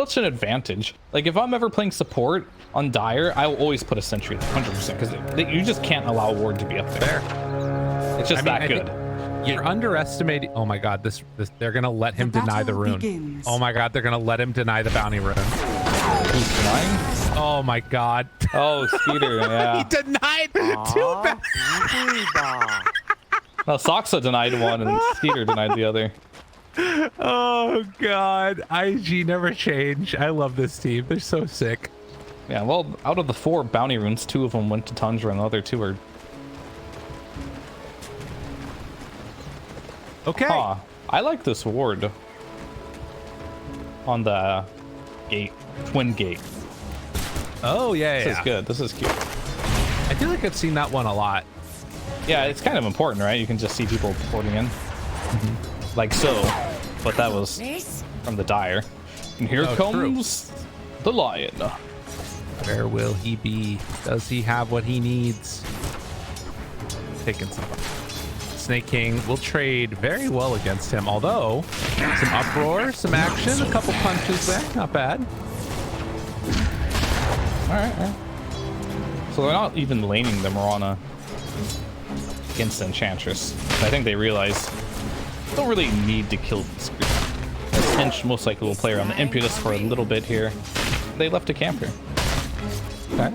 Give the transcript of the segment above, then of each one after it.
such an advantage. Like if I'm ever playing support on Dire, I will always put a sentry 100% because you just can't allow a ward to be up there. It's just that good. You're underestimating. Oh my god, this they're gonna let him deny the rune. Begins. Oh my god, they're gonna let him deny the bounty rune. Who's denying? Oh my god. Oh, Skeeter, yeah. He denied two bounties. No, Soxa denied one and Skeeter denied the other. Oh god, IG never change. I love this team. They're so sick. Yeah, well, out of the 4 bounty runes, 2 of them went to Tundra and the other 2 are... Okay. Huh. I like this ward on the gate, twin gate. Oh yeah, This is good. This is cute. I feel like I've seen that one a lot. Yeah, it's kind of important, right? You can just see people porting in, like so. But that was from the Dire. And here comes the lion. Where will he be? Does he have what he needs? Taking some. Snake King will trade very well against him, although some uproar, some action, a couple punches there, not bad. All right. So they're not even laning the Mirana against the Enchantress. I think they realize they don't really need to kill this group. Hench most likely will play around the Impetus for a little bit here. They left a camp here. Okay.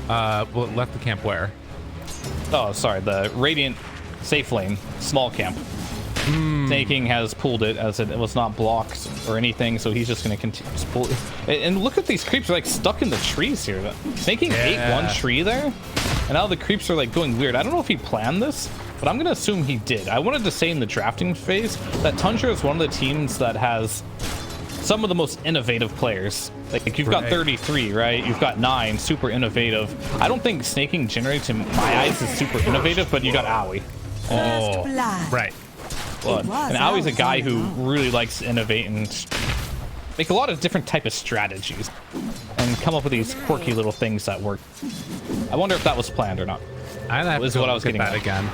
Well, left the camp where? Oh, sorry, the Radiant safe lane, small camp. Snake King has pulled it as it was not blocked or anything, so he's just going to continue to pull it. And look at these creeps are like stuck in the trees here. Snake King ate one tree there, and now the creeps are like going weird. I don't know if he planned this, but I'm going to assume he did. I wanted to say in the drafting phase that Tundra is one of the teams that has some of the most innovative players. Like you've got 33, right? You've got 9, super innovative. I don't think Snake King generates in my eyes is super innovative, but you got Aoi. Oh, right. Blood. And Aoi's a guy who really likes to innovate and make a lot of different type of strategies and come up with these quirky little things that work. I wonder if that was planned or not. That was what I was getting at again.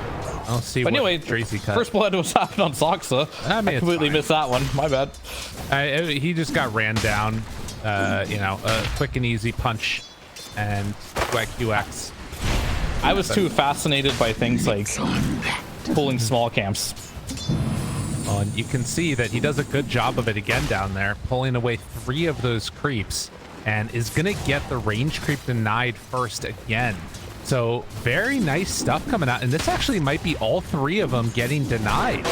I'll see. But anyway, Tracy cut. First blood was happened on Soxa. I completely missed that one. My bad. He just got ran down. You know, a quick and easy punch and QX. I was too fascinated by things like pulling small camps. Oh, and you can see that he does a good job of it again down there, pulling away 3 of those creeps, and is gonna get the range creep denied first again. So very nice stuff coming out, and this actually might be all 3 of them getting denied.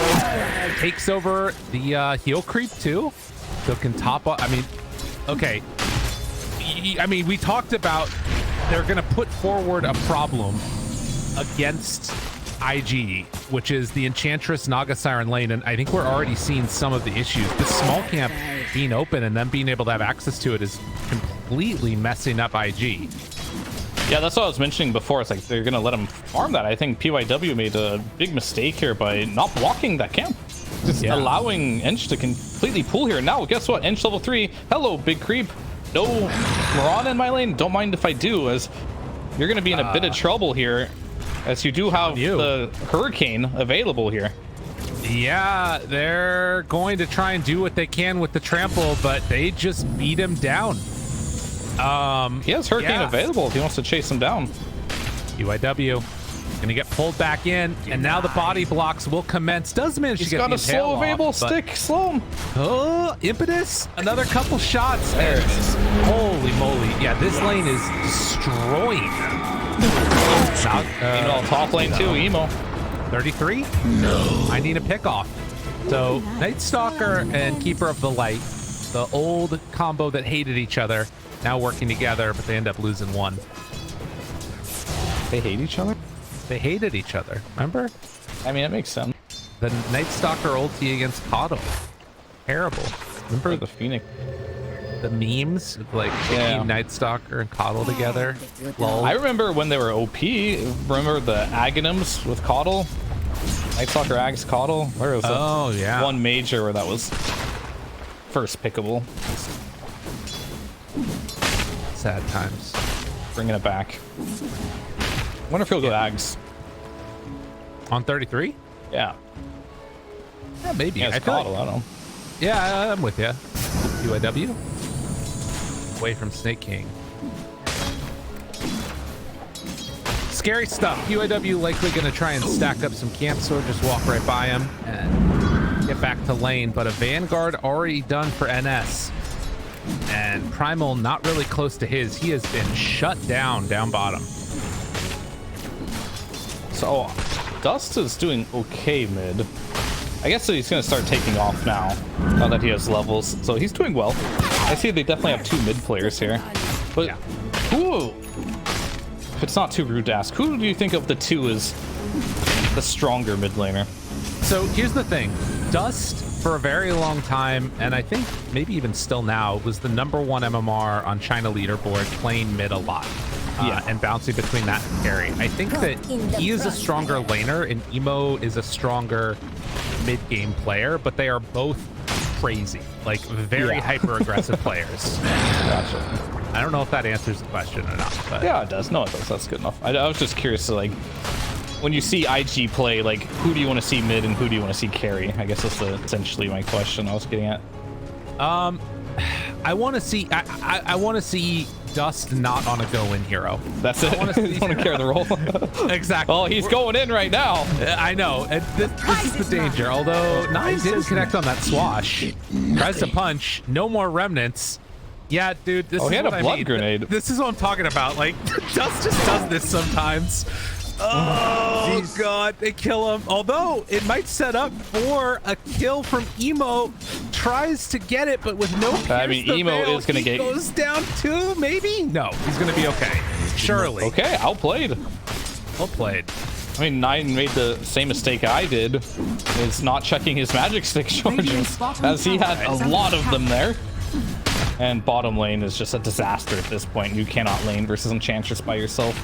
Takes over the heal creep too, so can top up. I mean, okay. I mean, we talked about they're gonna put forward a problem against IG, which is the Enchantress Naga Siren lane, and I think we're already seeing some of the issues. The small camp being open and them being able to have access to it is completely messing up IG. Yeah, that's what I was mentioning before. It's like they're gonna let him farm that. I think PYW made a big mistake here by not blocking that camp, just allowing Ench to completely pull here. Now guess what? Ench level 3. Hello, big creep. No Mirana in my lane. Don't mind if I do, as you're gonna be in a bit of trouble here, as you do have the Hurricane available here. Yeah, they're going to try and do what they can with the trample, but they just beat him down. He has Hurricane available if he wants to chase him down. UIW gonna get pulled back in, and now the body blocks will commence. Does manage to get the impale He's got a slow available stick. Slow him. Oh, Impetus. Another couple shots. There it is. Holy moly. Yeah, this lane is destroying. Top lane too, Emo. 33? No. I need a pick off. So, Night Stalker and Keeper of the Light, the old combo that hated each other, now working together, but they end up losing one. They hate each other? They hated each other, remember? I mean, it makes sense. The Night Stalker ulti against Coddle. Terrible. Remember the Phoenix? The memes of like Night Stalker and Coddle together. Lol. I remember when they were OP. Remember the Aghanims with Coddle? Night Stalker Ags Coddle? Where was one major where that was first pickable. Sad times. Bringing it back. Wonder if he'll go Ags. On 33? Yeah. Yeah, maybe. Yeah, it's Coddle, I don't know. Yeah, I'm with you. UIW. Away from Snake King. Scary stuff. UIW likely going to try and stack up some camps, or just walk right by him and get back to lane. But a Vanguard already done for NS. And Primal not really close to his. He has been shut down bottom. So Dust is doing okay mid. I guess he's going to start taking off now that he has levels. So he's doing well. I see they definitely have 2 mid players here. But who, if it's not too rude to ask, who do you think of the 2 is the stronger mid laner? So here's the thing. Dust, for a very long time, and I think maybe even still now, was the #1 MMR on China leaderboard, playing mid a lot. And bouncing between that and carry. I think that he is a stronger laner and Emo is a stronger mid-game player, but they are both crazy, like very hyper-aggressive players. Gotcha. I don't know if that answers the question or not. But yeah, it does. No, it does. That's good enough. I was just curious to, like, when you see IG play, like, who do you want to see mid and who do you want to see carry? I guess that's essentially my question I was getting at. I want to see I want to see Dust not on a go-in hero. That's it. I want to carry the role. Exactly. Oh, he's going in right now. I know. And this is the danger. Although Nine didn't connect on that swash. Tries to punch. No more remnants. Yeah, dude. This is he had what a blood I mean. grenade. This is what I'm talking about. Like, Dust just does this sometimes. Oh, God, they kill him. Although it might set up for a kill from Emo. Tries to get it, but with no pierce I mean, the Emo veil, is going to get... goes down too, maybe? No, he's going to be okay. Surely. Okay, outplayed. Well played. I mean, Nine made the same mistake I did. Is not checking his magic stick charges, as he had a lot of them there. And bottom lane is just a disaster at this point. You cannot lane versus Enchantress by yourself.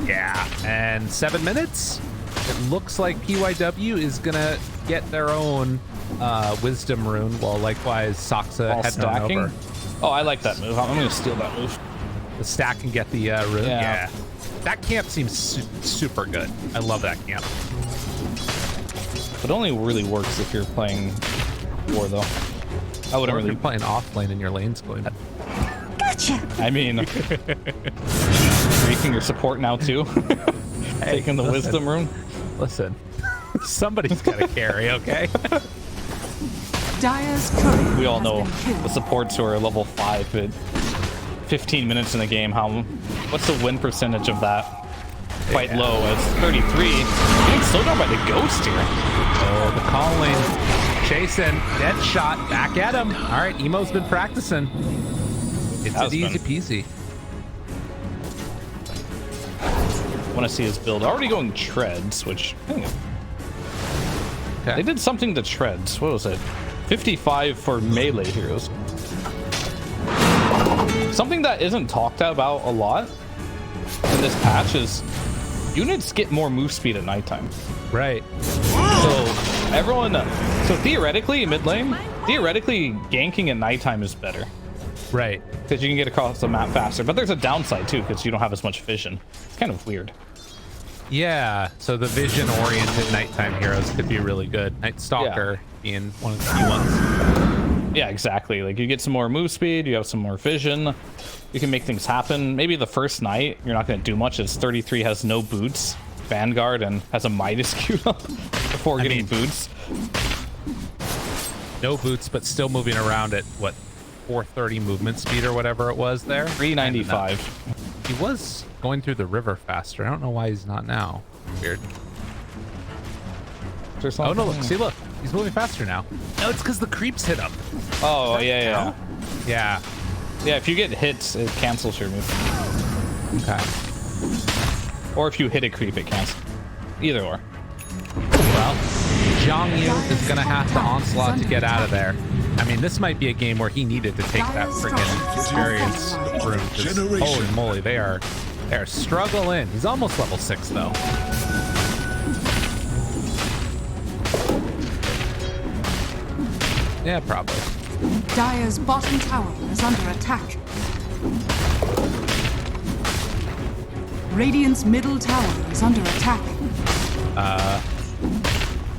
Yeah, and 7 minutes. It looks like PYW is gonna get their own Wisdom rune, while likewise Saksa heading on over. Oh, I like that move. I'm gonna steal that move. The stack and get the rune. Yeah. That camp seems super good. I love that camp. It only really works if you're playing war, though. I wouldn't really. You're playing off lane and your lane's going. Gotcha. I mean, making your support now too. Taking the wisdom rune. Listen, somebody's got to carry, okay? We all know the supports who are level 5 at 15 minutes in the game. What's the win percentage of that? Quite low. It's 33. Getting slowed down by the ghost here. Oh, the calling. Chasing, dead shot, back at him. All right, Emo's been practicing. It's an easy peasy. Want to see his build. Already going treads, which they did something to treads. What was it? 55 for melee heroes. Something that isn't talked about a lot in this patch is units get more move speed at nighttime. Right. So everyone, so theoretically mid lane, ganking at nighttime is better. Right. Because you can get across the map faster. But there's a downside too, because you don't have as much vision. It's kind of weird. Yeah, so the vision-oriented nighttime heroes could be really good. Night Stalker being one of the key ones. Yeah, exactly. Like, you get some more move speed, you have some more vision, you can make things happen. Maybe the first night you're not going to do much, as 33 has no boots, Vanguard, and has a Midas queued up before getting boots. No boots, but still moving around at what, 430 movement speed or whatever it was there. 395. He was going through the river faster. I don't know why he's not now. Weird. Oh no! Look, see, look, he's moving faster now. No, it's because the creeps hit him. Oh yeah. If you get hits, it cancels your move. Okay. Or if you hit a creep, it cancels. Either or. Well, Zhang Yu is gonna have to onslaught to get out of there. I mean, this might be a game where he needed to take that freaking experience room. Holy moly, they are struggling. He's almost level 6 though. Yeah, probably. Dire's bottom tower is under attack. Radiant's middle tower is under attack.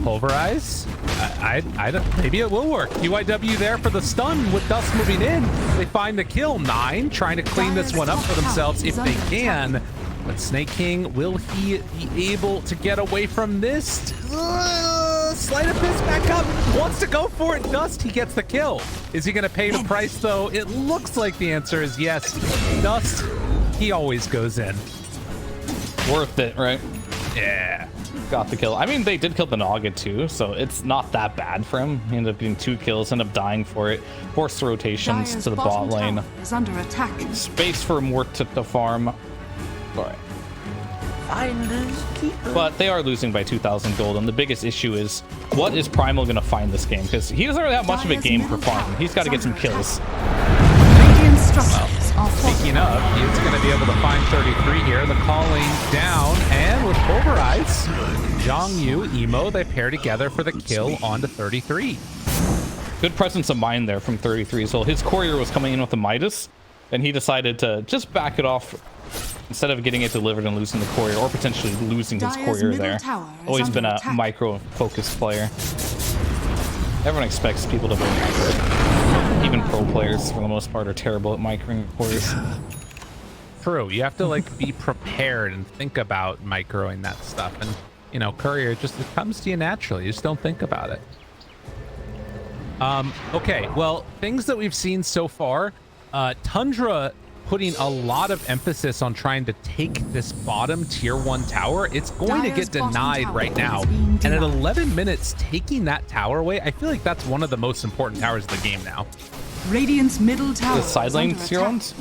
Pulverize? I don't, maybe it will work. UIW there for the stun with Dust moving in. They find the kill. 9 trying to clean this one up for themselves if they can. But Snake King, will he be able to get away from this? Sleight of fist back up. Wants to go for it. Dust, he gets the kill. Is he going to pay the price, though? It looks like the answer is yes. Dust, he always goes in. Worth it, right? Yeah. Got the kill. I mean, they did kill the Naga too, so it's not that bad for him. He ended up getting 2 kills, ended up dying for it. Forced rotations Dire's to the bot lane. tower is under attack. Space for Muerta to farm. All right. But they are losing by 2,000 gold, and the biggest issue is, what is Primal going to find this game? Because he doesn't really have much of a game for farming. He's got to get some kills. Radiant structures are Speaking of, he's going to be able to find 33 here. The calling down, and with Pulverize, Zhongyu, Emo, they pair together for the kill onto 33. Good presence of mind there from 33 as well. His courier was coming in with the Midas, and he decided to just back it off instead of getting it delivered and losing the courier, or potentially losing his Dire's courier middle there. tower is Always been under a attack. micro-focused player. Everyone expects people to be micro. Even pro players, for the most part, are terrible at microing couriers. True. You have to like be prepared and think about microing that stuff. And you know, courier it comes to you naturally. You just don't think about it. Okay, well, things that we've seen so far, Tundra putting a lot of emphasis on trying to take this bottom tier 1 tower. It's going to Dire's get bottom denied tower right now. is being And at denied. 11 minutes, taking that tower away, I feel like that's one of the most important towers of the game now. Radiant's middle tower The side is lane under tier attack. ones?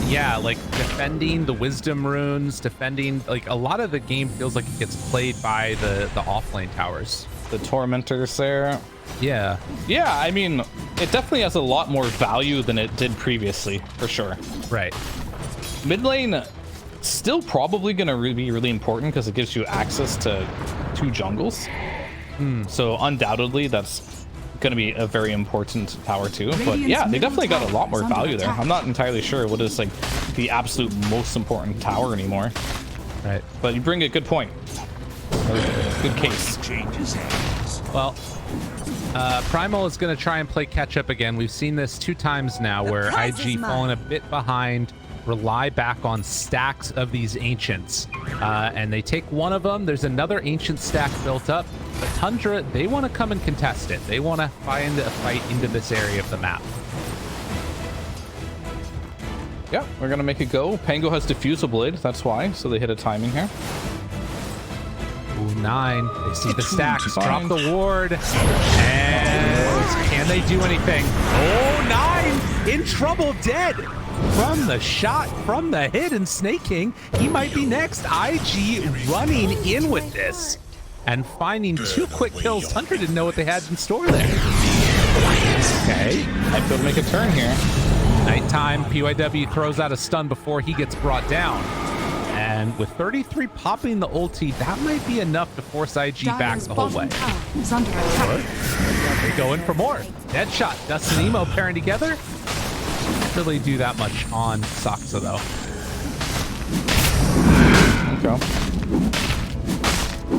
Yeah, like defending the wisdom runes, defending, like a lot of the game feels like it gets played by the offlane towers. The Tormentors there. Yeah. Yeah, I mean, it definitely has a lot more value than it did previously, for sure. Right. Mid lane, still probably going to be really important because it gives you access to 2 jungles. So undoubtedly, that's going to be a very important tower too. But Radiant's yeah, they middle definitely got a tower lot more is under value there. attack. I'm not entirely sure what is like the absolute most important tower anymore. Right. But you bring a good point. Or good case. Well, Primal is going to try and play catch up again. We've seen this 2 times now where IG falling a bit behind, rely back on stacks of these ancients. And they take one of them. There's another ancient stack built up. But Tundra, they want to come and contest it. They want to find a fight into this area of the map. Yeah, we're going to make it go. Pango has Diffusal Blade, that's why. So they hit a timing here. Ooh, 9. They see the stacks. Fine. Drop the ward. And can they do anything? Oh, 9 in trouble, dead from the shot, from the hit, and Snake King, he might be next. IG running in with this and finding 2 quick kills. Tundra didn't know what they had in store there. Okay. Might be able to make a turn here. Nighttime, PYW throws out a stun before he gets brought down. And with 33 popping the ulti, that might be enough to force IG back Dire's the whole bottom way. tower is under attack. They go in for more. Deadshot, Dust and Emo pairing together. Can't really do that much on Saksa though. Okay.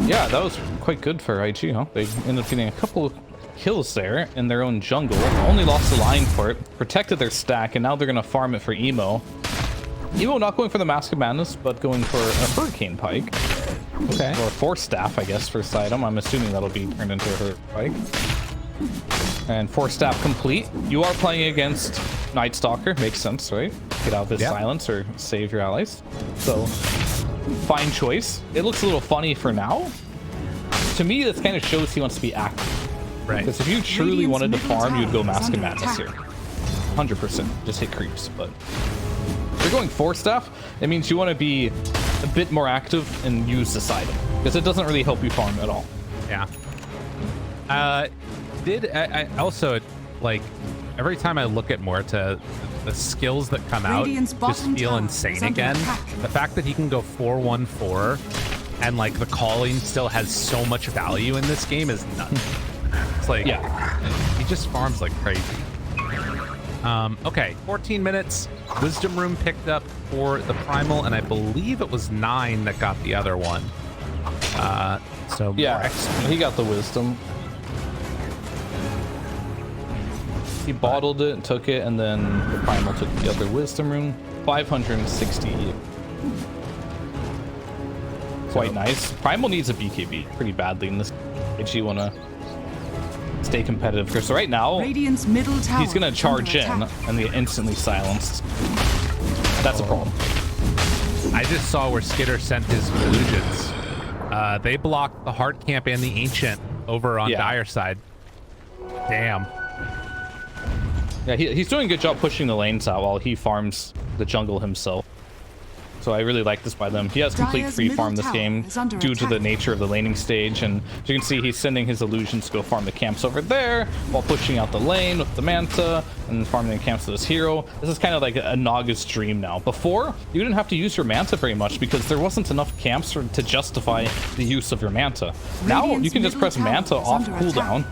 Yeah, that was quite good for IG, huh? They ended up getting a couple of kills there in their own jungle. Only lost the line for it, protected their stack, and now they're going to farm it for Emo. Emo not going for the Mask of Madness, but going for a Hurricane Pike. Okay. Or a Force Staff, I guess, first item. I'm assuming that'll be turned into a Hurricane Pike. And Force Staff complete. You are playing against Night Stalker. Makes sense, right? Get out of his silence or save your allies. So, fine choice. It looks a little funny for now. To me, this kind of shows he wants to be active. Right. Because if you truly Radiant's wanted to middle farm, you'd go tower is Mask of under Madness here. attack. 100%. Just hit creeps, but if you're going Force Staff, it means you want to be a bit more active and use this item. Because it doesn't really help you farm at all. Yeah. I also, like, every time I look at Muerta, the skills that come out Radiant's just bottom feel tower insane is under again. attack. The fact that he can go 4-1-4 and, like, the calling still has so much value in this game is nuts. It's like, he just farms like crazy. Okay, 14 minutes. Wisdom Room picked up for the Primal, and I believe it was 9 that got the other one. So more Yeah, XP. he got the Wisdom. He bottled it, took it, and then the Primal took the other Wisdom Rune. 560. Quite nice. Primal needs a BKB pretty badly in this. If you want to stay competitive. Because right now, Radiant's middle tower he's going to charge in attack. and get instantly silenced. That's a problem. I just saw where Skitter sent his illusions. They blocked the Heart Camp and the Ancient over on Dire side. Damn. Yeah, he's doing a good job pushing the lanes out while he farms the jungle himself. So I really like this by them. He has complete free farm this game due to the nature of the laning stage. And as you can see, he's sending his illusions to go farm the camps over there while pushing out the lane with the Manta and farming the camps to this hero. This is kind of like a Naga's dream now. Before, you didn't have to use your Manta very much because there wasn't enough camps to justify the use of your Manta. Now you can just press Manta off cooldown.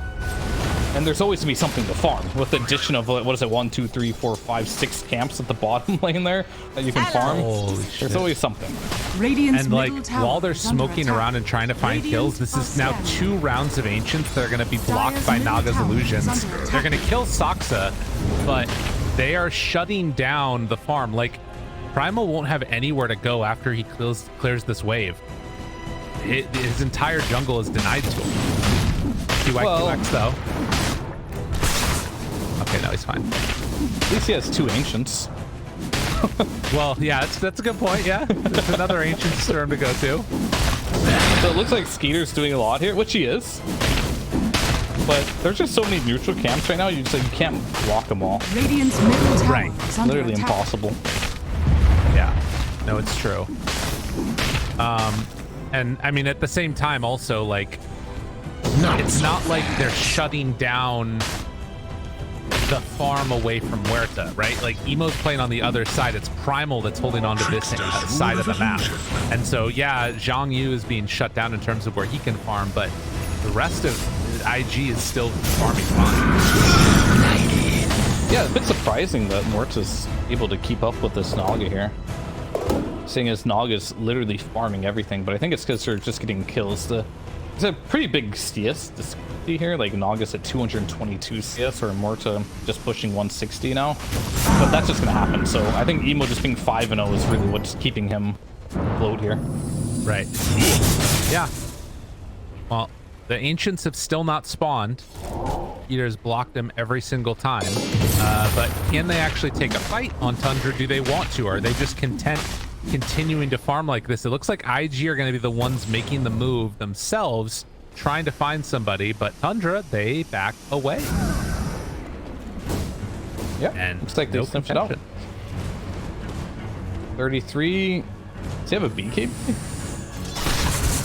And there's always to be something to farm with the addition of, what is it, 1, 2, 3, 4, 5, 6 camps at the bottom lane there that you can farm. Holy shit. There's always something. Radiant's And like middle tower while they're is under smoking attack. around and trying to find kills, this is now 2 rounds of Ancients that are going to be blocked by middle Naga's tower is illusions. under attack. They're going to kill Saksa, but they are shutting down the farm. Like Primal won't have anywhere to go after he clears this wave. His entire jungle is denied to him. QX though. Okay, no, he's fine. At least he has 2 Ancients. Well, yeah, that's a good point. Yeah, there's another Ancient Storm to go to. So it looks like Skeeter's doing a lot here, which he is. But there's just so many neutral camps right now, you can't block them all. Radiant's middle tower Right. is under Literally attack. impossible. Yeah, no, it's true. And I mean, at the same time, also, like, it's not like they're shutting down the farm away from Muerta, right? Like, Emo's playing on the other side. It's Primal that's holding on to this side of the map. And so, yeah, Zhang Yu is being shut down in terms of where he can farm, but the rest of IG is still farming fine. Yeah, it's a bit surprising that Muerta's able to keep up with this Naga here. Seeing as Naga's literally farming everything, but I think it's because they're just getting kills. It's a pretty big CS discrepancy here. Like Naga's at 222 CS, or Muerta just pushing 160 now. But that's just gonna happen. So I think Emo just being 5-0 is really what's keeping him afloat here. Right. Yeah. Well, the Ancients have still not spawned. Eater's blocked them every single time. But can they actually take a fight on Tundra? Do they want to? Or are they just content continuing to farm like this? It looks like IG are going to be the ones making the move themselves, trying to find somebody. But Tundra, they back away. Yeah, And looks like they no sniffed it out. contention. 33. Does he have a BKB?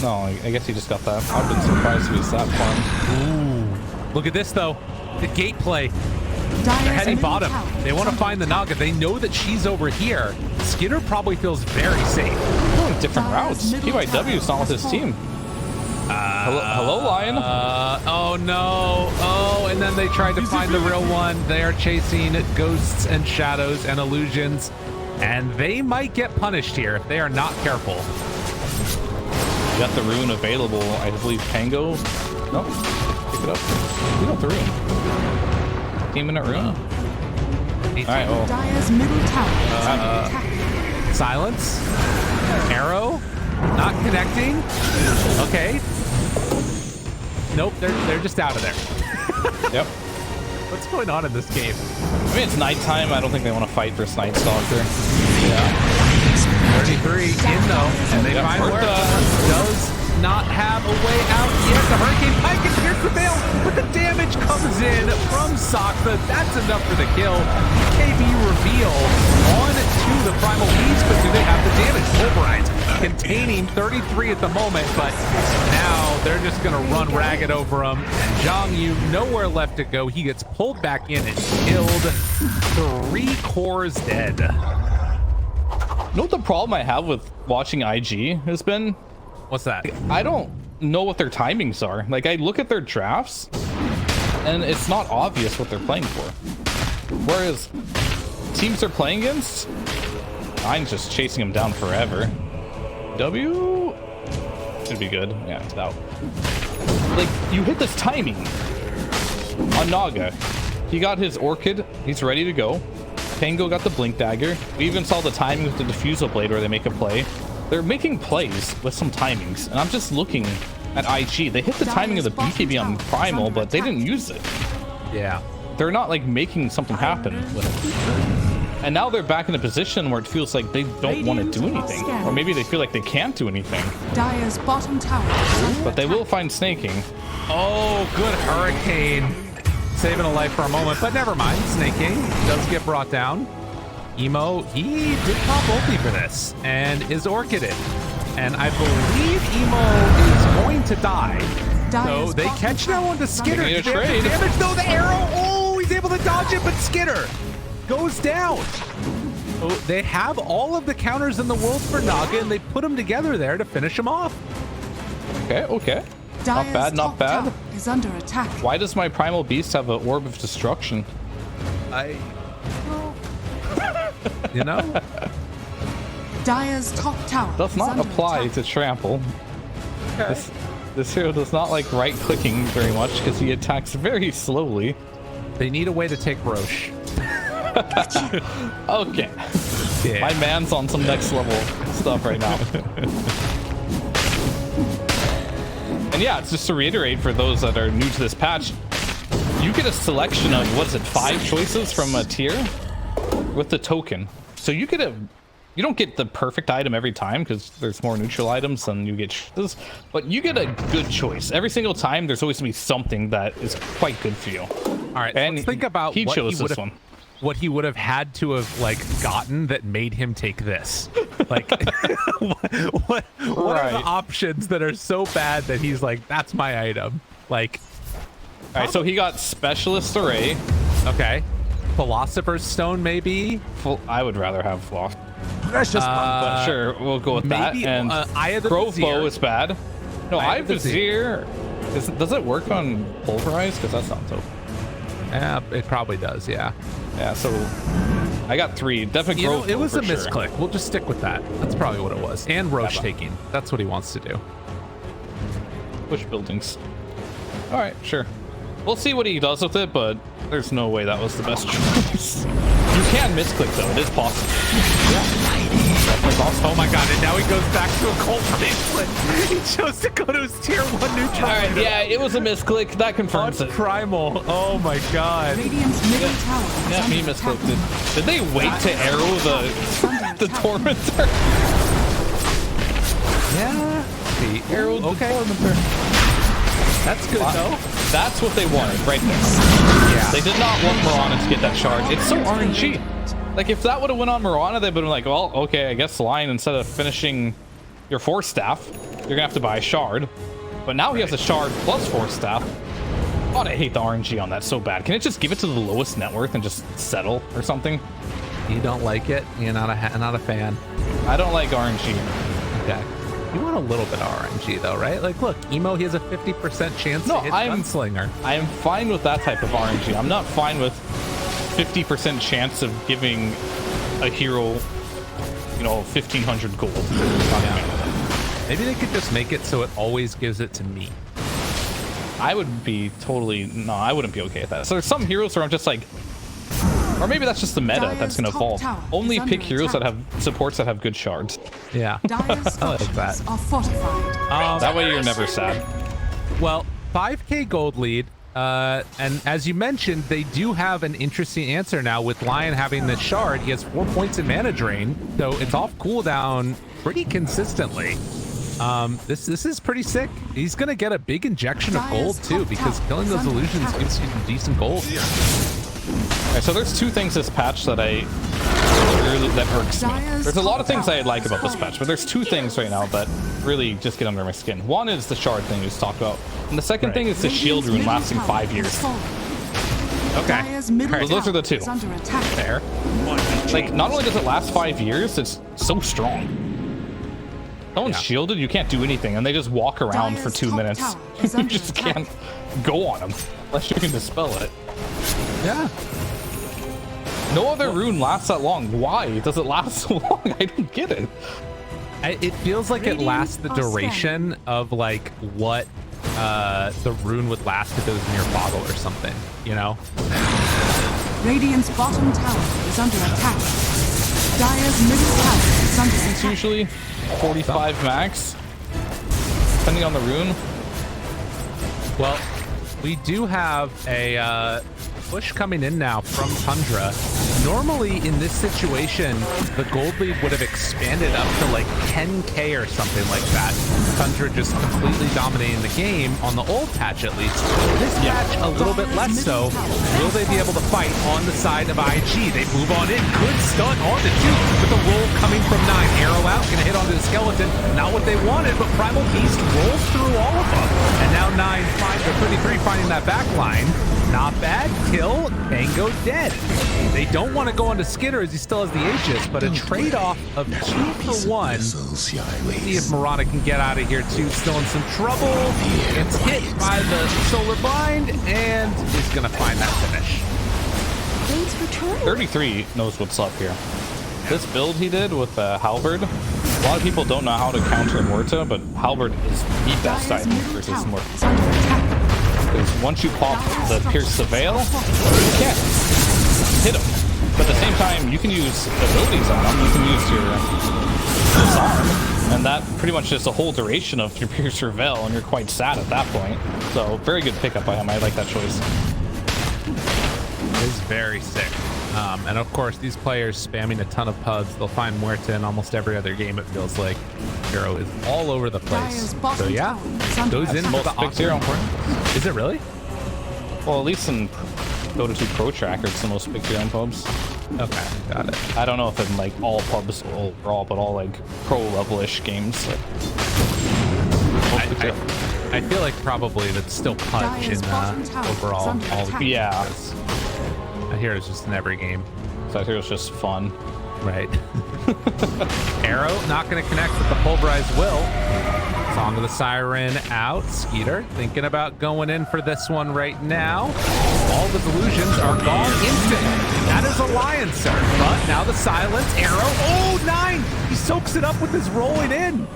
No, I guess he just got that. I've been surprised if he's that farm. Look at this, though. The gate play. Dire's They're heading middle bottom. tower They is want to under find the attack. Naga. They know that she's over here. Skinner probably feels very safe. Going different Dire's routes. middle PYW is not with his tower team. Hello, Lion. Oh no. Oh, and then they tried to find the real one. They are chasing ghosts and shadows and illusions, and they might get punished here if they are not careful. You got the rune available. I believe Pango. No, pick it up. We got the rune. Team-minute rune. All right. Oh, Dire's middle tower is under attack. Silence. Arrow. Not connecting. Okay. Nope, they're just out of there. yep. What's going on in this game? I mean, it's nighttime. I don't think they want to fight versus Night Stalker. Yeah. 33 in though, and they Yep, find Muerta. Muerta does not have a way out yet. The Hurricane Pike can pierce the veil, but the damage comes in from Saksa. That's enough for the kill. KB reveal on to the Primal Beast, but do they have the damage? Pulverize containing 33 at the moment, but now they're just going to run ragged over him. And Zhang Yu, nowhere left to go. He gets pulled back in and killed. 3 cores dead. You know what the problem I have with watching IG has been? What's that? I don't know what their timings are. Like, I look at their drafts, and it's not obvious what they're playing for. Whereas teams they're playing against, mine's just chasing them down forever. W should be good. Yeah, it's out. Like, you hit this timing on Naga, He got his Orchid. He's ready to go. Tango got the Blink Dagger. We even saw the timing with the Diffusal Blade where they make a play. They're making plays with some timings, and I'm just looking at IG. They hit the timing of the BKB on Primal, but they didn't use it. Yeah. They're not like making something happen with it. And now they're back in a position where it feels like they don't want to do anything. Or maybe they feel like they can't do anything. Dire's bottom tower. But they will find snaking. Oh, good Hurricane. Saving a life for a moment, but never mind. Snaking does get brought down. Emo, he did pop ulti for this and is Orchided. And I believe Emo is going to die. So they catch now onto Skitter. They need a trade. Damage though, the arrow. Oh, he's able to dodge it, but Skitter goes down. So they have all of the counters in the world for Naga, and they put them together there to finish him off. Okay, okay. Not bad, not bad. Is under attack. Why does my Primal Beast have an Orb of Destruction? You know? Dire's top tower Does is not under apply attack. to trample. Okay. This hero does not like right-clicking very much because he attacks very slowly. They need a way to take Roche. Okay. Yeah. My man's on some next level stuff right now. And yeah, it's just to reiterate for those that are new to this patch, you get a selection of, what is it, 5 choices from a tier with the token. So you get you don't get the perfect item every time because there's more neutral items than you get choices, but you get a good choice. Every single time there's always going to be something that is quite good for you. All right, And let's think about he chose this one. What he would have had to have like gotten that made him take this. Like what are the options that are so bad that he's like, that's my item? Like, all right, so he got Specialist Array. Okay. Philosopher's Stone, maybe? I would rather have Floss. Precious But sure, we'll go with maybe, that. And Eye of the Grove Vizier. Bow is bad. No, Eye Eye of of the Vizier. Does it work on Pulverize? Because that sounds dope. Yeah, it probably does, yeah. Yeah, so I got 3. Definitely You know, Grove it Bow was for a sure. misclick. We'll just stick with that. That's probably what it was. And Roche taking. That's what he wants to do. Push buildings. All right, sure. We'll see what he does with it, but there's no way that was the best choice. You can misclick though. It is possible. Oh my god, and now he goes back to a cold split. He chose to go to his tier 1 neutral. All right, yeah, it was a misclick. That confirms it. Primal. Oh my god. Radiant's middle tower is Yeah, under me attack. misclicked it. Did they wait to arrow the Tormentor? Yeah. The arrow the Okay. Tormentor. That's good though. That's what they wanted right there. Yeah. They did not want Mirana to get that shard. It's so RNG. Like, if that would have went on Mirana, they'd been like, well, okay, I guess Lion, instead of finishing your Force Staff, you're gonna have to buy a shard. But now he has a shard plus Force Staff. God, I hate the RNG on that so bad. Can it just give it to the lowest net worth and just settle or something? You don't like it? You're not a fan. I don't like RNG. Okay. You want a little bit of RNG though, right? Like, look, Emo, he has a 50% chance to hit Gunslinger. I am fine with that type of RNG. I'm not fine with 50% chance of giving a hero, 1,500 gold. Maybe they could just make it so it always gives it to me. I would be I wouldn't be okay with that. So there's some heroes where I'm just like, or maybe that's just the meta that's going to evolve. Only pick heroes that have supports that have good shards. Yeah. Dire's structures are fortified. That way you're never sad. Well, 5k gold lead. And as you mentioned, they do have an interesting answer now with Lion having the shard. He has 4 points in mana drain, so it's off cooldown pretty consistently. This is pretty sick. He's gonna get a big injection of gold too, because killing those illusions gives you some decent gold. Okay, so there's 2 things this patch that that irks me. There's a lot of things I like about this patch, but there's 2 things right now that really just get under my skin. One is the shard thing you just talked about, and the second thing is the shield rune lasting 5 years. Okay. Well, those are the 2. There. Like, not only does it last 5 years, it's so strong. Someone's shielded, you can't do anything, and they just walk around for 2 minutes. You just can't go on them unless you can dispel it. Yeah. No other rune lasts that long. Why does it last so long? I don't get it. It feels like it lasts the duration of like what the rune would last if it was in your bottle or something, Radiant's bottom tower is under attack. Dire's middle tower is under It's attack. usually 45 max, depending on the rune. Well, we do have a push coming in now from Tundra. Normally in this situation, the gold lead would have expanded up to like 10k or something like that. Tundra just completely dominating the game on the old patch at least. This patch a little bit less so. Will they be able to fight on the side of IG? They move on in. Good stun on the Duke with the roll coming from 9. Arrow out, gonna hit onto the skeleton. Not what they wanted, but Primal Beast rolls through all of them. And now 9 finds the 33 finding that back line. Not bad. Kill. Tango dead. They don't want to go onto Skitter as he still has the Aegis, but a trade-off of 2 for 1. See if Mirana can get out of here too. Still in some trouble. Gets hit by the Solar Bind and is going to find that finish. 33 knows what's up here. This build he did with Halberd, a lot of people don't know how to counter Muerta, but Halberd is the best item versus Muerta. Because once you pop the Pierce the Veil, you can't hit him. But at the same time, you can use abilities on him. You can use your disarm, and that pretty much is the whole duration of your Pierce the Veil, and you're quite sad at that point. So very good pickup by him. I like that choice. It is very sick. And of course, these players spamming a ton of pubs. They'll find Muerta in almost every other game, it feels like. Hero is all over the place. So yeah, goes in for the Hero. Is it really? Well, at least in Dota 2 Pro Tracker, it's the most picked hero in pubs. Okay, got it. I don't know if in like all pubs overall, but all like pro level-ish games. I feel like probably that's still punch in overall all the games. Yeah. I hear it's just in every game. So I hear it's just fun. Right. Arrow not going to connect with the pulverized will. Song of the Siren out. Skeeter thinking about going in for this one right now. All the delusions are gone instantly. That is a lion, sir. But now the silence. Arrow. Oh, 9! He soaks it up with his rolling in.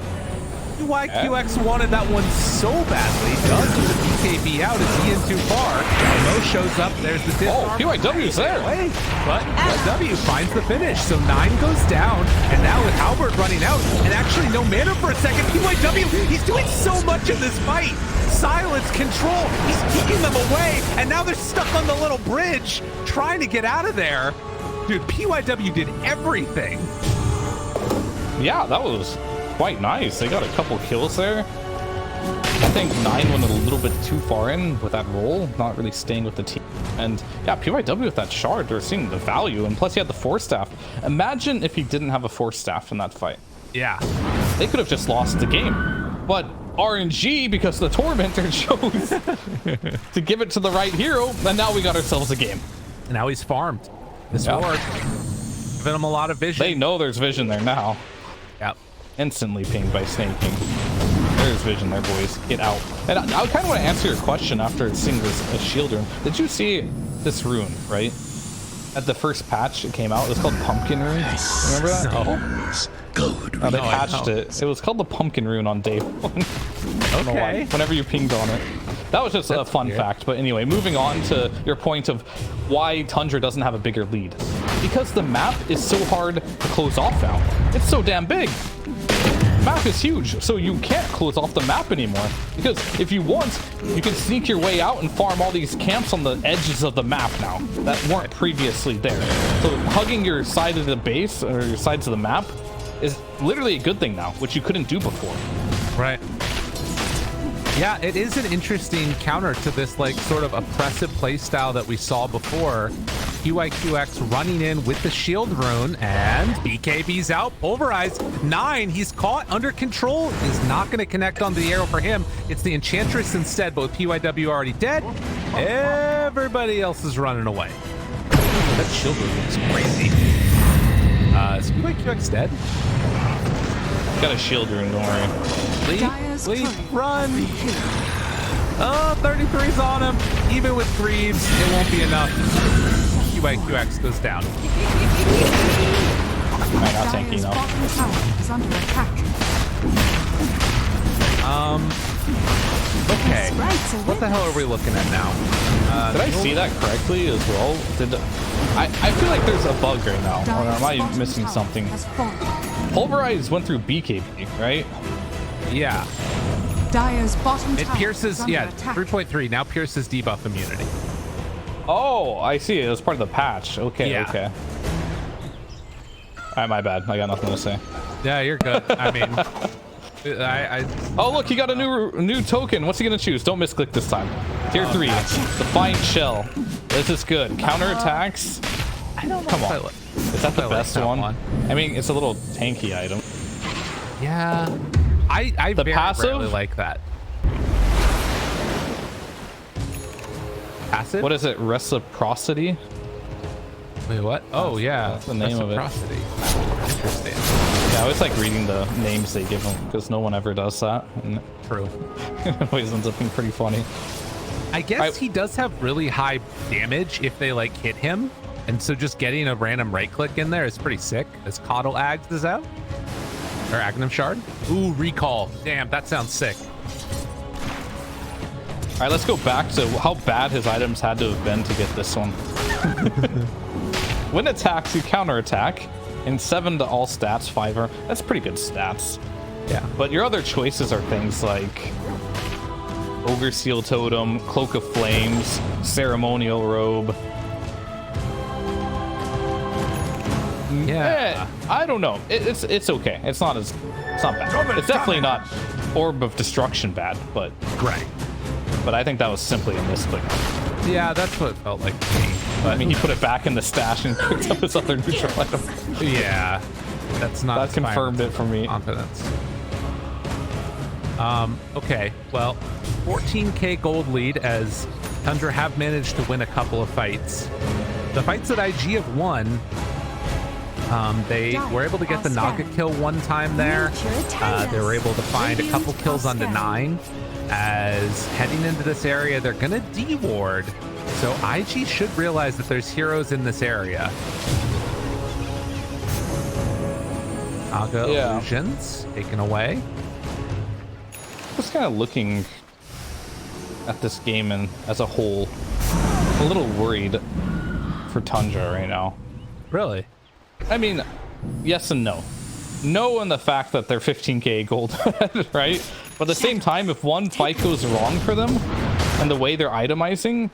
YQX wanted that one so badly. Does with the BKB out. Is he in too far? Mo shows up. There's the disarm. Oh, PYW's there. But PYW finds the finish. So 9 goes down. And now with Albert running out and actually no mana for a second, PYW, he's doing so much in this fight. Silence, control. He's keeping them away. And now they're stuck on the little bridge trying to get out of there. Dude, PYW did everything. Yeah, that was quite nice. They got a couple kills there. I think 9 went a little bit too far in with that roll, not really staying with the team. And yeah, PYW with that shard, they're seeing the value, and plus he had the Force Staff. Imagine if he didn't have a Force Staff in that fight. Yeah. They could have just lost the game. But RNG, because the Tormentor chose to give it to the right hero, and now we got ourselves a game. And now he's farmed. This ward giving him a lot of vision. They know there's vision there now. Yep. Instantly pinged by snaking. There's vision there, boys. Get out. And I kind of want to answer your question after seeing this shield rune. Did you see this rune, right? At the first patch it came out, it was called Pumpkin Rune. Remember that? No. They patched it. It was called the Pumpkin Rune on day 1. I don't know why. Whenever you pinged on it. That was just a fun fact. But anyway, moving on to your point of why Tundra doesn't have a bigger lead. Because the map is so hard to close off now. It's so damn big. The map is huge, so you can't close off the map anymore. Because if you want, you can sneak your way out and farm all these camps on the edges of the map now that weren't previously there. So hugging your side of the base or your sides of the map is literally a good thing now, which you couldn't do before. Right. Yeah, it is an interesting counter to this like sort of oppressive playstyle that we saw before. QIQX running in with the shield rune, and BKB's out, pulverized. 9, he's caught under control, is not going to connect on the arrow for him. It's the Enchantress instead, but with PYW already dead, everybody else is running away. That shield rune looks crazy. Is QIQX dead? Got a shield rune, don't worry. Lead, run! Oh, 33's on him. Even with Greaves, it won't be enough. QX goes down. Might not tanky enough. Okay. Sprites are What the with hell us. are we looking at now? Did I see that correctly as well? I feel like there's a bug right now, or Dire's am I bottom missing tower something? has fallen. Pulverize went through BKB, right? Yeah. Dire's bottom It tower pierces, is under yeah, attack. 3.3 now pierces debuff immunity. Oh, I see. It was part of the patch. Okay, Yeah. okay. All right, my bad. I got nothing to say. Yeah, you're good. I mean, Oh, look, he got a new token. What's he gonna choose? Don't misclick this time. Tier 3, Defiant Shell. This is good. Counterattacks. I don't know. Come if on. I li- Is that the I like best that one? I mean, it's a little tanky item. Yeah. I The very passive? rarely like that. Passive? What is it? Reciprocity? Wait, what? Oh, yeah. That's the name of it. Reciprocity. Interesting. Yeah, I always like reading the names they give them because no one ever does that. And True. it always ends up being pretty funny. I guess he does have really high damage if they like hit him. And so just getting a random right click in there is pretty sick. As Coddle Ags is out. Or Agnum Shard. Ooh, recall. Damn, that sounds sick. All right, let's go back to how bad his items had to have been to get this one. When attacks, you counterattack. In 7 to all stats, 5 that's pretty good stats. Yeah. But your other choices are things like Ogre Seal Totem, Cloak of Flames, Ceremonial Robe. Yeah. I don't know. It's okay. It's not bad. It's definitely not Orb of Destruction bad, but Right. I think that was simply a misclick. Yeah, that's what it felt like to me. I mean, he put it back in the stash and picked up his other neutral item. Yeah, that's not. That confirmed it for me. Confidence. Okay, well, 14k gold lead as Tundra have managed to win a couple of fights. The fights that IG have won, they were able to get the Naga kill one time there. They were able to find a couple kills on the 9. As heading into this area, they're gonna de-ward. So IG should realize that there's heroes in this area. Naga illusions taken away. Just kind of looking at this game and as a whole, a little worried for Tundra right now. Really? I mean, yes and no. No in the fact that they're 15k gold, right? But at the same time, if one fight goes wrong for them and the way they're itemizing,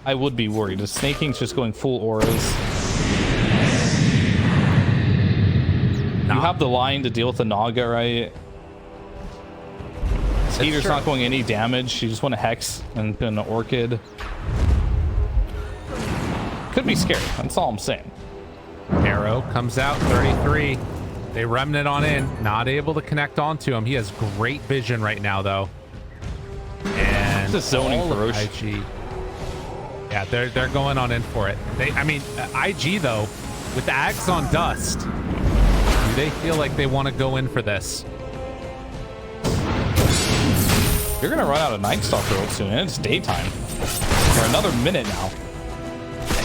I would be worried. The Snaking's just going full auras. You have the line to deal with the Naga, right? Skeeter's not going any damage. You just want a Hex and an Orchid. Could be scary. That's all I'm saying. Arrow comes out, 33. They remnant on in, not able to connect onto him. He has great vision right now, though. And Just zoning all of Feroce. IG. Yeah, they're going on in for it. IG though, with the Axe on Dust, do they feel like they want to go in for this? You're gonna run out of Night Stalker real soon, and it's daytime. For another minute now.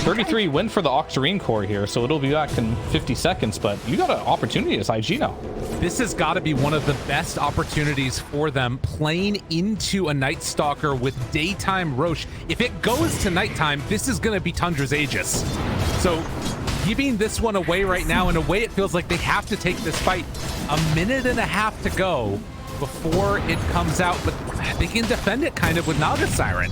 33 win for the Octarine core here, so it'll be back in 50 seconds, but you got an opportunity as IG now. This has got to be one of the best opportunities for them, playing into a Night Stalker with daytime Roche. If it goes to nighttime, this is going to be Tundra's Aegis. So giving this one away right now, in a way it feels like they have to take this fight. A minute and a half to go before it comes out, but they can defend it kind of with Naga Siren.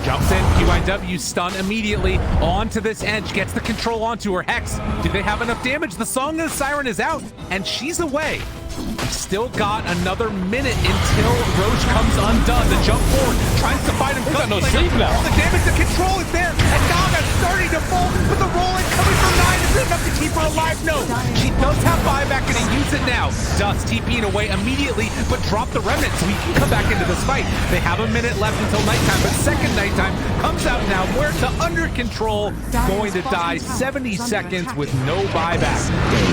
Jumps in, QIW stun immediately onto this edge, gets the control onto her. Hex, do they have enough damage? The Song of the Siren is out, and she's away. We've still got another minute until Roche comes undone. The jump forward, tries to fight him. He's got no sleep now. The damage, the control is there, and Naga's starting to fall, but the rolling coming from 9 is enough to keep her alive. No, she does have buyback, and he use it now. Dust TPing away immediately, but drop the remnant so he can come back into this fight. They have a minute left until nighttime, but second nighttime comes out now. Muerta under control, going to die 70 seconds with no buyback.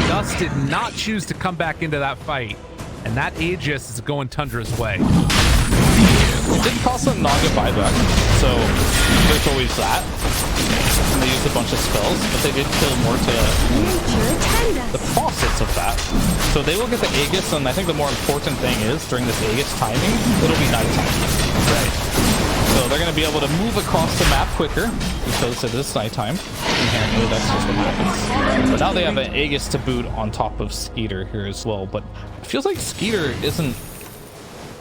Dust did not choose to come back into that fight, and that Aegis is going Tundra's way. It did cost them Naga buyback, so there's always that. And they used a bunch of spells, but they did kill Muerta the process of that. So they will get the Aegis, and I think the more important thing is, during this Aegis timing, it'll be nighttime. Right. So they're going to be able to move across the map quicker, because it is nighttime. Inherently, that's just what happens. But now they have an Aegis to boot on top of Skeeter here as well, but it feels like Skeeter isn't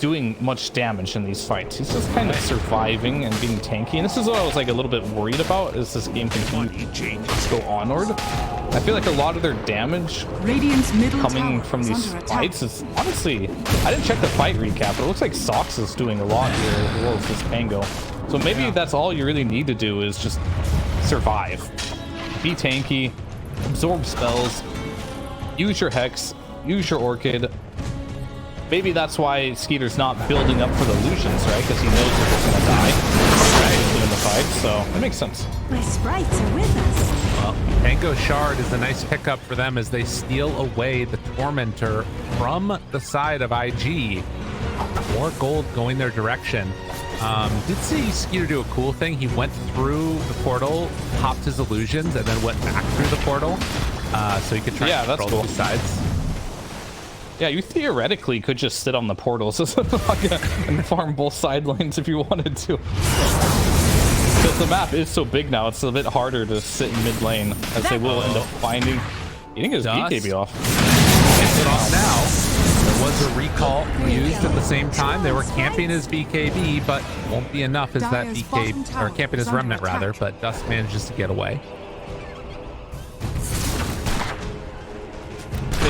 doing much damage in these fights. He's just kind of surviving and being tanky, and this is what I was like a little bit worried about as this game continues to go onward. I feel like a lot of their damage coming from these fights is honestly, I didn't check the fight recap, but it looks like Sox is doing a lot here as well as this Pango. So maybe that's all you really need to do is just survive, be tanky, absorb spells, use your Hex, use your Orchid. Maybe that's why Skeeter's not building up for the illusions, right? Because he knows that they're gonna die, right, in the fight. So that makes sense. My sprites are with us. Well, Pango Shard is a nice pickup for them as they steal away the Tormentor from the side of IG. More gold going their direction. Did see Skeeter do a cool thing. He went through the portal, popped his illusions, and then went back through the portal, so he could try to control both sides. Yeah, you theoretically could just sit on the portals and farm both side lanes if you wanted to. Because the map is so big now, it's a bit harder to sit in mid lane, as they will end up finding. Getting his BKB off. Gets it off now. There was a recall used at the same time. They were camping his BKB, but won't be enough as that BKB, or camping his remnant rather, but Dust manages to get away.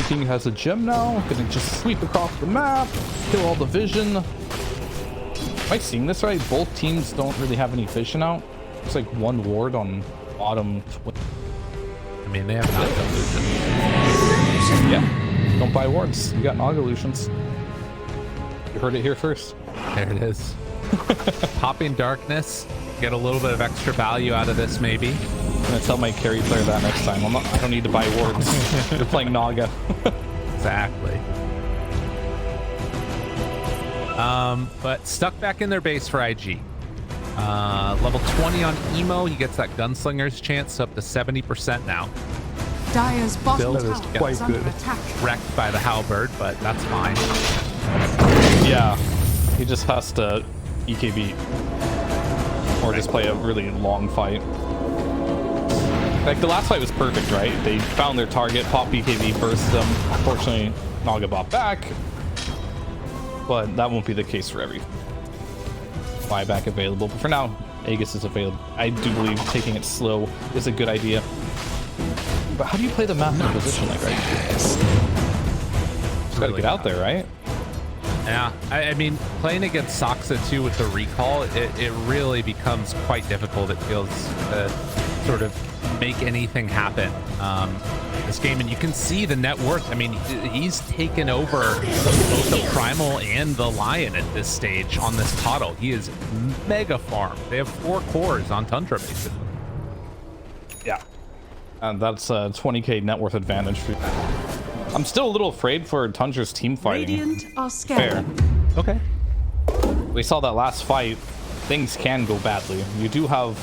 King has a gem now, gonna just sweep across the map, kill all the vision. Am I seeing this right? Both teams don't really have any vision out. It's like one ward on bottom. I mean, they have Naga illusions. Yeah, don't buy wards. You got Naga illusions. You heard it here first. There it is. Popping darkness. Get a little bit of extra value out of this, maybe. I'm gonna tell my carry player that next time. I don't need to buy wards. They're playing Naga. Exactly. But stuck back in their base for IG. Level 20 on Emo. He gets that Gunslinger's chance up to 70% now. Dire's bottom Build is tower quite is under good. attack. Wrecked by the Halberd, but that's fine. Yeah, he just has to EKB or just play a really long fight. Like the last fight was perfect, right? They found their target, pop BKB, burst them. Unfortunately, Naga bought back, but that won't be the case for every buyback available. But for now, Aegis is available. I do believe taking it slow is a good idea. But how do you play the map in a position like right? Just gotta get out there, right? Yeah, I mean, playing against Soxa too with the recall, it really becomes quite difficult. It feels to sort of make anything happen this game, and you can see the net worth. I mean, he's taken over both the Primal and the Lion at this stage on this Pottle. He is mega farmed. They have 4 cores on Tundra, basically. Yeah. And that's a 20k net worth advantage for you. I'm still a little afraid for Tundra's team fighting. Radiant are scared. Fair. Okay. We saw that last fight. Things can go badly. You do have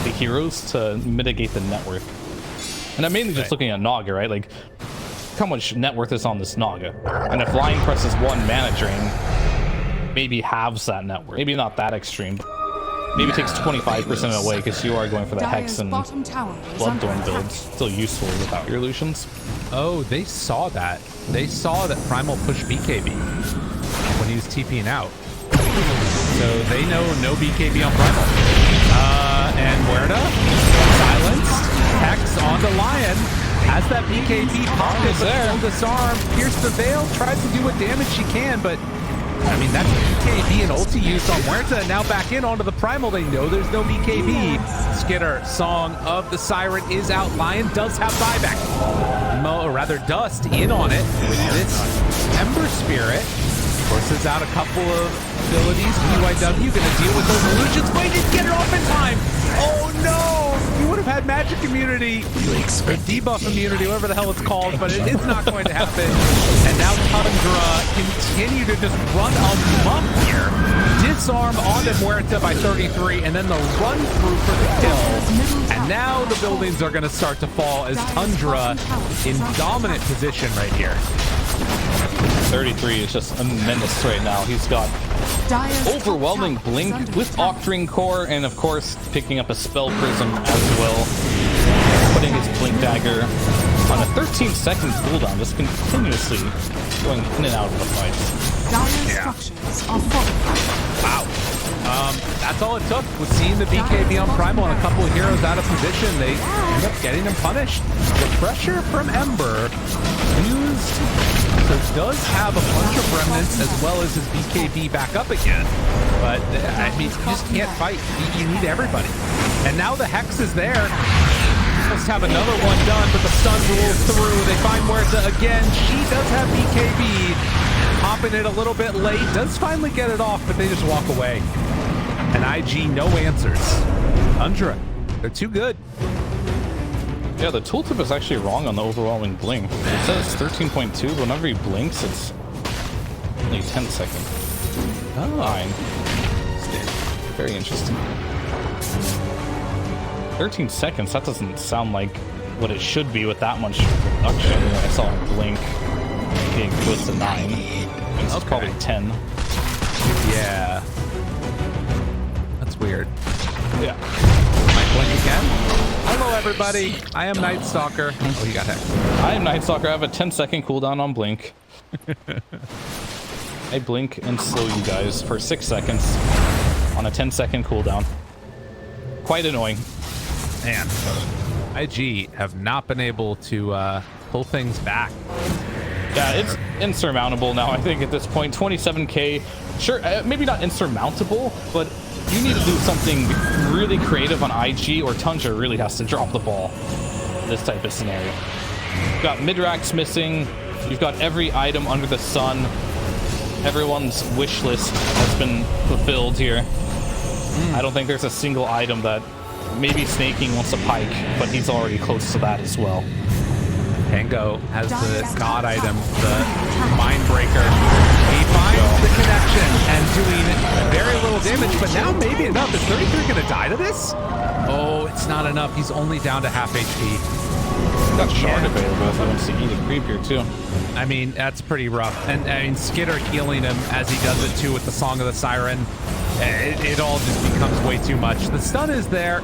the heroes to mitigate the net worth. And I'm mainly just looking at Naga, right? Like, how much net worth is on this Naga? And if Lion presses 1 mana drain, maybe halves that net worth. Maybe not that extreme. Maybe it takes 25% away because you are going for the Hex and Bloodthorn builds. Still useful without your illusions. Oh, they saw that. They saw that Primal pushed BKB when he was TPing out. So they know no BKB on Primal. And Muerta, silenced. Hex on the Lion. Has that BKB popped there. Disarm, pierce the veil, tries to do what damage she can, but I mean, that's BKB and ulti used on Muerta. Now back in onto the Primal. They know there's no BKB. Skitter, Song of the Siren is out. Lion does have buyback. Or rather, Dust in on it with this Ember Spirit. Forces out a couple of abilities. BYW gonna deal with those illusions. But he didn't get it off in time. Oh no! He would have have had magic immunity, or debuff immunity, whatever the hell it's called, but it is not going to happen. And now Tundra continue to just run amok here. Disarm onto Muerta by 33, and then the run through for the kill. And now the buildings are going to start to fall as Tundra in dominant position right here. 33 is just a menace right now. He's got overwhelming blink with Octring Core, and of course picking up a Spell Prism as well. Putting his Blink Dagger on a 13-second cooldown, just continuously going in and out of the fight. Dire structures are fortified. Wow. That's all it took was seeing the BKB on Primal and a couple of heroes out of position. They end up getting them punished. The pressure from Ember used, so does have a bunch of remnants as well as his BKB back up again. But I mean, you just can't fight. You need everybody. And now the Hex is there. Almost have another one done, but the stun rolls through. They find Muerta again. She does have BKB. Popping it a little bit late, does finally get it off, but they just walk away. And IG, no answers. Tundra, they're too good. Yeah, the tooltip is actually wrong on the overwhelming blink. It says 13.2, but whenever he blinks, it's only 10 seconds. Oh. 9. Very interesting. 13 seconds, that doesn't sound like what it should be with that much reduction. I saw a blink being close to 9. It's probably 10. Yeah. That's weird. Yeah. Might blink again. Hello, everybody. I am Night Stalker. Oh, you got Hex. I am Night Stalker. I have a 10-second cooldown on blink. I blink and slow you guys for 6 seconds on a 10-second cooldown. Quite annoying. Man, IG have not been able to pull things back. Yeah, it's insurmountable now, I think, at this point. 27k. Sure, maybe not insurmountable, but you need to do something really creative on IG, or Tundra really has to drop the ball in this type of scenario. You've got mid-racks missing. You've got every item under the sun. Everyone's wish list has been fulfilled here. I don't think there's a single item that maybe Snaking wants a pike, but he's already close to that as well. Tango has the god item, the Mindbreaker. He finds the connection and doing very little damage, but now maybe enough. Is 33 going to die to this? Oh, it's not enough. He's only down to half HP. Got Shard available if he wants to eat a creep here too. I mean, that's pretty rough. And I mean, Skitter healing him as he does it too with the Song of the Siren. It all just becomes way too much. The stun is there.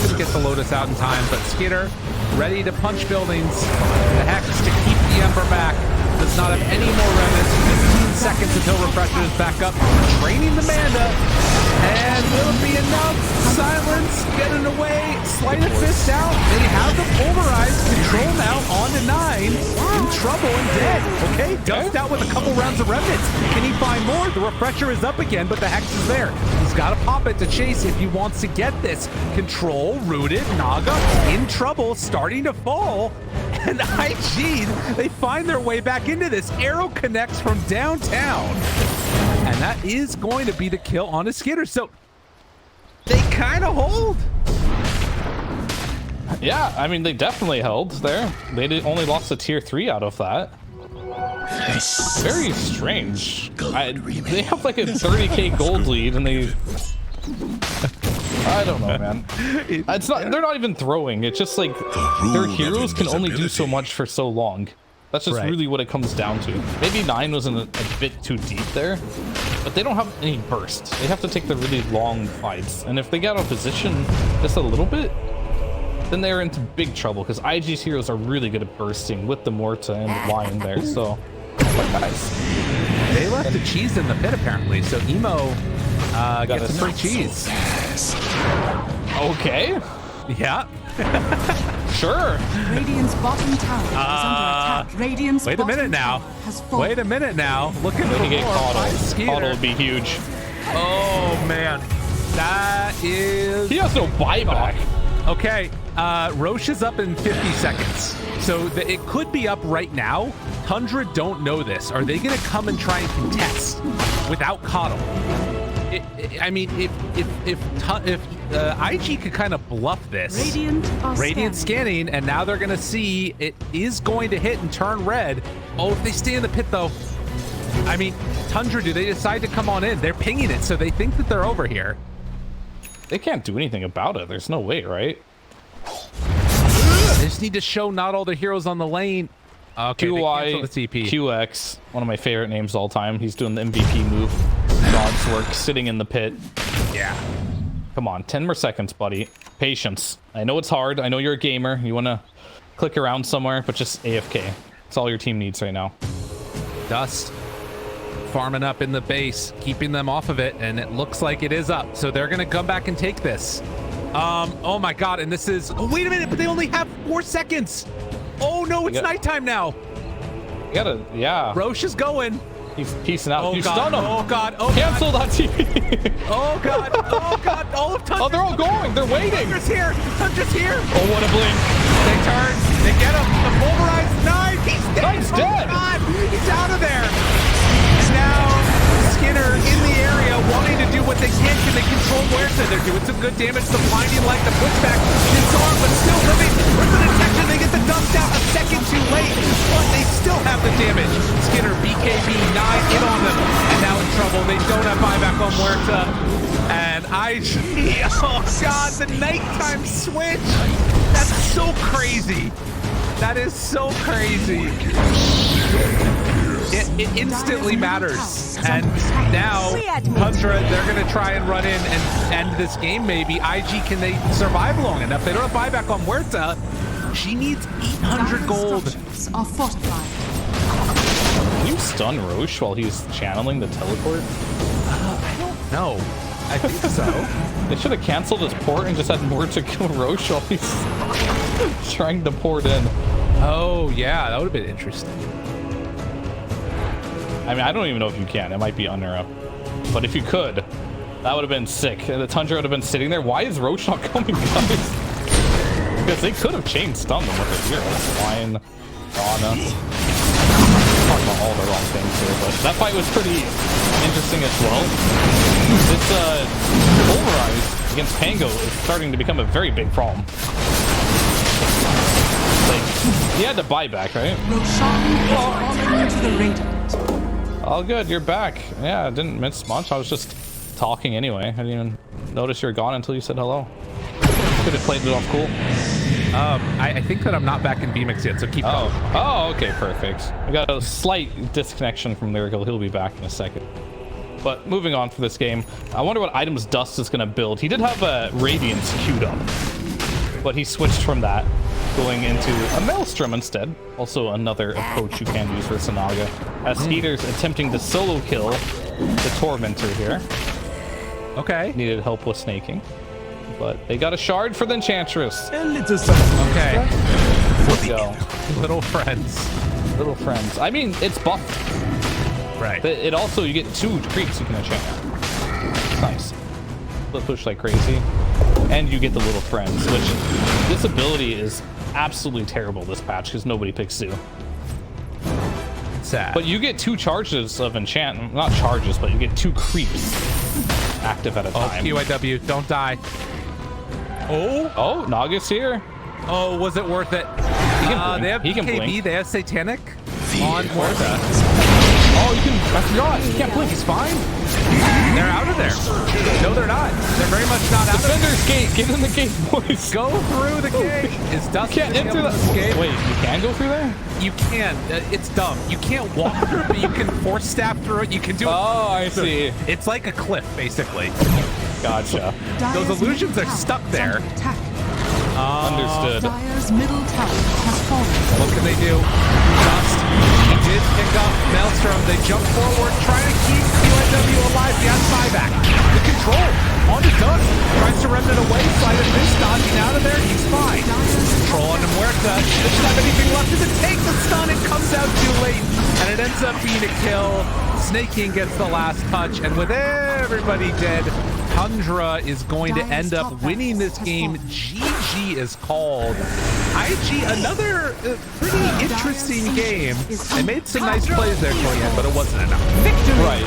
Just get the Lotus out in time, but Skitter ready to punch buildings. The Hex to keep the Ember back. Does not have any more remnants. 15 seconds until Refresher is back up. Training the Manda. And will it be enough? Silence getting away. Sleight of fist out. They have the pulverized control now on to 9. In trouble and dead. Okay, dust out with a couple rounds of remnants. Can he find more? The Refresher is up again, but the Hex is there. He's got to pop it to chase if he wants to get this. Control, rooted, Naga in trouble, starting to fall. And IG, they find their way back into this. Arrow connects from downtown. And that is going to be the kill on a Skitter. So they kind of hold. Yeah, I mean, they definitely held there. They only lost a tier 3 out of that. Very strange. They have like a 30k gold lead and they... I don't know, man. It's not. They're not even throwing. It's just like their heroes can only do so much for so long. That's just really what it comes down to. Maybe 9 was a bit too deep there, but they don't have any burst. They have to take the really long fights, and if they get out of position just a little bit, then they're into big trouble because IG's heroes are really good at bursting with the Muerta and the Lion there. So, guys, they left the cheese in the pit apparently. So Emo gets some free cheese. Okay. Yeah. Sure. Radiant's bottom tower is under attack. Radiant's Wait a minute now. Wait a minute now. Look at the get Caudle would be huge. Oh man, that is. He has no buyback. Okay, Roche is up in 50 seconds, so it could be up right now. Tundra don't know this. Are they going to come and try and contest without Caudle? I mean, if IG could kind of bluff this. Radiant Scanning, and now they're going to see it is going to hit and turn red. Oh, if they stay in the pit, though. I mean, Tundra, do they decide to come on in? They're pinging it, so they think that they're over here. They can't do anything about it. There's no way, right? They just need to show not all the heroes on the lane. Okay, QY, the TP. QX, one of my favorite names of all time. He's doing the MVP move. God's work, sitting in the pit. Yeah. Come on, 10 more seconds, buddy. Patience. I know it's hard. I know you're a gamer. You want to click around somewhere, but just AFK. That's all your team needs right now. Dust farming up in the base, keeping them off of it, and it looks like it is up. So they're going to come back and take this. Oh my God, and this is... Oh, wait a minute, but they only have 4 seconds. Oh no, it's nighttime now. You gotta, yeah. Roche is going. He's peacing out. Oh, You God. stun him. Oh God. Oh, Cancel that TV. Oh God. Oh God. All of Tundra. Oh, they're all going. They're waiting. Tundra's here. Tundra's here. Oh, what a blink. They turn. They get him. The pulverized knife. He's dead. Knife's dead. God. He's out of there. And now Skinner in the area wanting to do what they can. Can they control Muerta? They're doing some good damage. The blinding light, the pushback. Disarm, but still living. Where's the detection? They get the dust out a second too late, but they still have the damage. Skinner, BKB, 9 in on them, and now in trouble. They don't have buyback on Muerta. And IG, oh God, the nighttime switch. That's so crazy. That is so crazy. It instantly matters. And now, Tundra, they're going to try and run in and end this game maybe. IG, can they survive long enough? They don't have buyback on Muerta. She needs 800 gold. Are fortified. Can you stun Roche while he's channeling the teleport? I don't know. I think so. They should have canceled his port and just had Muerta kill Roche while he's trying to port in. Oh, yeah, that would have been interesting. I mean, I don't even know if you can. It might be under up. But if you could, that would have been sick. The Tundra would have been sitting there. Why is Roche not coming, guys? Because they could have chain stunned them with a hero. Fine. Mirana. Talking about all the wrong things here, but that fight was pretty interesting as well. This pulverize against Pango is starting to become a very big problem. Like, he had to buy back, right? Roshan is falling into the radiant. All good, you're back. Yeah, I didn't miss much. I was just talking anyway. I didn't even notice you're gone until you said hello. Could have played it off cool. I think that I'm not back in VMix yet, so keep going. Oh, okay, perfect. We got a slight disconnection from Lyrical. He'll be back in a second. But moving on for this game, I wonder what items Dust is going to build. He did have a Radiance queued up, but he switched from that, going into a Maelstrom instead. Also another approach you can use for Sanaga, as Heater's attempting to solo kill the Tormentor here. Okay. Needed help with snaking, but they got a shard for the Enchantress. Okay. Let's go. Little friends. Little friends. I mean, it's buffed. Right. But it also, you get 2 creeps you can enchant. It's nice. Let's push like crazy. And you get the little friends, which this ability is absolutely terrible this patch because nobody picks Zoo. Sad. But you get 2 charges of enchant, not charges, but you get 2 creeps active at a time. Oh, QIW, don't die. Oh, Naga's here. Oh, was it worth it? Blink. They have He can BKB, blink. they have Satanic on Muerta. Oh, you can, I forgot, he can't blink, he's fine. They're out of there. No, they're not. They're very much not out of there. Defender's gate, get in the gate, boys. Go through the gate. Is Dust Can't enter the gate? Wait, you can go through there? You can. It's dumb. You can't walk through it, but you can force staff through it. You can do it. Oh, I see. It's like a cliff, basically. Gotcha. Those illusions are stuck there. Attack. Understood. Dire's middle tower has fallen. What can they do? Dust. He did pick up Maelstrom. They jump forward, trying to keep QNW alive. He has buyback. The control on the Dust. Tries to run it away. Slide of this, dodging out of there. He's fine. Control on the Muerta. Doesn't have anything left. Does it take the stun? It comes out too late. And it ends up being a kill. Snake King gets the last touch. And with everybody dead, Tundra is going to end up winning this game. GG is called. IG, another pretty interesting game. They made some nice plays there, Torian, but it wasn't enough. Right.